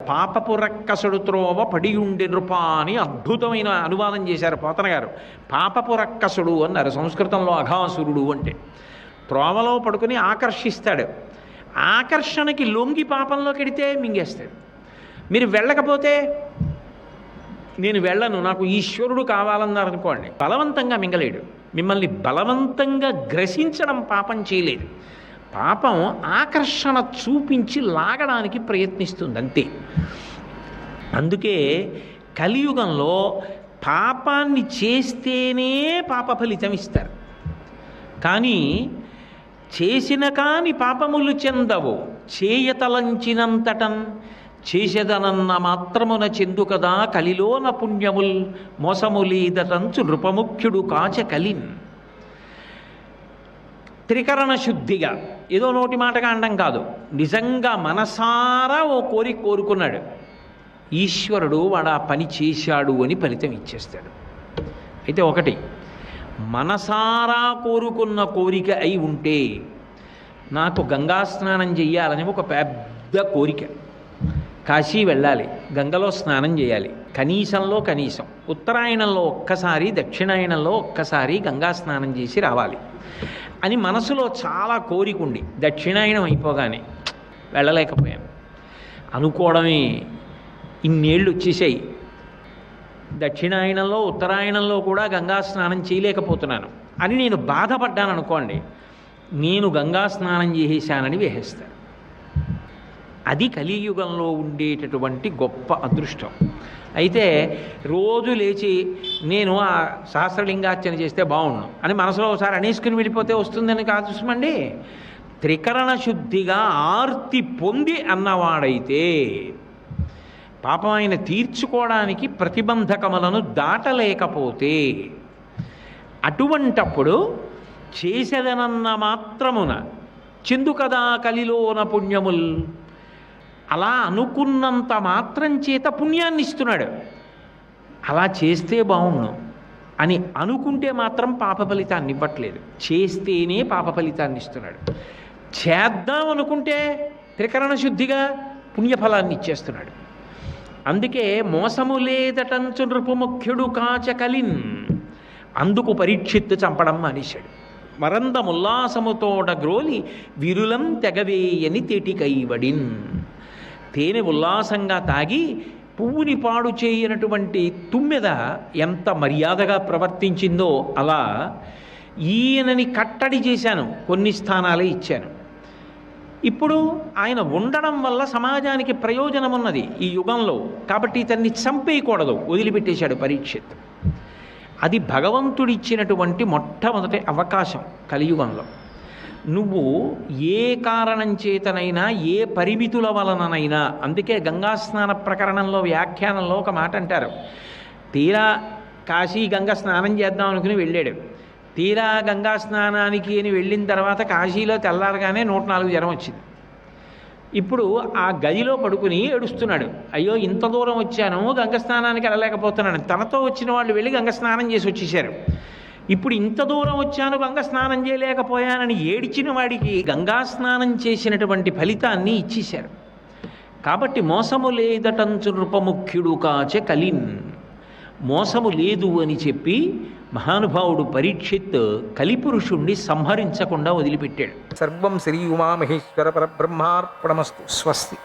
పాపపు రక్కసుడు త్రోవ పడియుండి నృప అని అద్భుతమైన అనువాదం చేశారు పోతన గారు. పాపపు రక్కసుడు అన్నారు సంస్కృతంలో అఘాసురుడు అంటే. త్రోవలో పడుకుని ఆకర్షిస్తాడు, ఆకర్షణకి లొంగి పాపంలోకి వెడితే మింగేస్తాడు. మీరు వెళ్ళకపోతే నేను వెళ్ళను నాకు ఈశ్వరుడు కావాలన్నారు అనుకోండి, బలవంతంగా మింగలేడు. మిమ్మల్ని బలవంతంగా గ్రసించడం పాపం చేయలేదు. పాపం ఆకర్షణ చూపించి లాగడానికి ప్రయత్నిస్తుంది అంతే. అందుకే కలియుగంలో పాపాన్ని చేస్తేనే పాప ఫలితం ఇస్తారు, కానీ చేసిన కాని పాపములు చెందవు. చేయతలంచినంతటన్ చేసేదనన్న మాత్రమున చెందు కదా కలిలోన పుణ్యముల్ మోసములీదటంచు నృపముఖ్యుడు కాచ కలిన్. త్రికరణ శుద్ధిగా ఏదో నోటి మాటగా అనడం కాదు, నిజంగా మనసారా ఓ కోరిక కోరుకున్నాడు, ఈశ్వరుడు వాడు ఆ పని చేశాడు అని ఫలితం ఇచ్చేస్తాడు. అయితే ఒకటి, మనసారా కోరుకున్న కోరిక అయి ఉంటే, నాకు గంగా స్నానం చెయ్యాలని ఒక పెద్ద కోరిక, కాశీ వెళ్ళాలి, గంగలో స్నానం చేయాలి, కనీసంలో కనీసం ఉత్తరాయణంలో ఒక్కసారి దక్షిణాయనంలో ఒక్కసారి గంగా స్నానం చేసి రావాలి అని మనసులో చాలా కోరికుండి దక్షిణాయనం అయిపోగానే వెళ్ళలేకపోయాను అనుకోవడమే ఇన్నేళ్ళు వచ్చేసాయి. దక్షిణాయనంలో ఉత్తరాయణంలో కూడా గంగా స్నానం చేయలేకపోతున్నాను అని నేను బాధపడ్డాను అనుకోండి, నేను గంగా స్నానం చేసేసానని వేసేస్తాను. అది కలియుగంలో ఉండేటటువంటి గొప్ప అదృష్టం. అయితే రోజు లేచి నేను ఆ సహస్రలింగార్చన చేస్తే బాగుండు అని మనసులో ఒకసారి అనేసుకుని వెళ్ళిపోతే వస్తుందని కాదు చూసమండి. త్రికరణ శుద్ధిగా ఆర్తి పొంది అన్నవాడైతే పాపం ఆయన తీర్చుకోవడానికి ప్రతిబంధకములను దాటలేకపోతే, అటువంటప్పుడు చేసేదనన్న మాత్రమున చెందు కదా కలిలోన పుణ్యముల్, అలా అనుకున్నంత మాత్రం చేత పుణ్యాన్ని ఇస్తున్నాడు. అలా చేస్తే బాగుండు అని అనుకుంటే మాత్రం పాప ఫలితాన్ని ఇవ్వట్లేదు, చేస్తేనే పాప ఫలితాన్ని ఇస్తున్నాడు. చేద్దాం అనుకుంటే త్రికరణ శుద్ధిగా పుణ్యఫలాన్ని ఇచ్చేస్తున్నాడు. అందుకే మోసము లేదటంచు నృపముఖ్యుడు కాచ కలిన్, అందుకు పరీక్షిత్తు చంపడం మానేశాడు. మరందముల్లాసముతోడ గ్రోలి విరులం తెగవేయని తేటికైవడిన్. తేనె ఉల్లాసంగా తాగి పువ్వుని పాడు చేయనటువంటి తుమ్మెద ఎంత మర్యాదగా ప్రవర్తించిందో అలా ఈయనని కట్టడి చేశాను, కొన్ని స్థానాలే ఇచ్చాను. ఇప్పుడు ఆయన ఉండడం వల్ల సమాజానికి ప్రయోజనం ఉన్నది ఈ యుగంలో, కాబట్టి ఇతన్ని చంపేయకూడదు, వదిలిపెట్టేశాడు పరీక్షిత్. అది భగవంతుడిచ్చినటువంటి మొట్టమొదటి అవకాశం కలియుగంలో. నువ్వు ఏ కారణం చేతనైనా ఏ పరిమితుల వలననైనా, అందుకే గంగాస్నాన ప్రకరణంలో వ్యాఖ్యానంలో ఒక మాట అంటారు, తీరా కాశీ గంగ స్నానం చేద్దాం అనుకుని వెళ్ళాడు, తీరా గంగా స్నానానికి అని వెళ్ళిన తర్వాత కాశీలో తెల్లారగానే 104 జ్వరం వచ్చింది. ఇప్పుడు ఆ గదిలో పడుకుని ఏడుస్తున్నాడు, అయ్యో ఇంత దూరం వచ్చాను గంగ స్నానానికి వెళ్ళలేకపోతున్నాను. తనతో వచ్చిన వాళ్ళు వెళ్ళి గంగ స్నానం చేసి వచ్చేసారు. ఇప్పుడు ఇంత దూరం వచ్చాను గంగ స్నానం చేయలేకపోయానని ఏడిచిన వాడికి గంగా స్నానం చేసినటువంటి ఫలితాన్ని ఇచ్చేశారు. కాబట్టి మోసము లేదటంచు నృపముఖ్యుడు కాచ కలిన్, మోసము లేదు అని చెప్పి మహానుభావుడు పరీక్షిత్ కలిపురుషుణ్ణి సంహరించకుండా వదిలిపెట్టాడు. సర్వం శ్రీ ఉమామహేశ్వర పరబ్రహ్మార్పణమస్తు. స్వస్తి.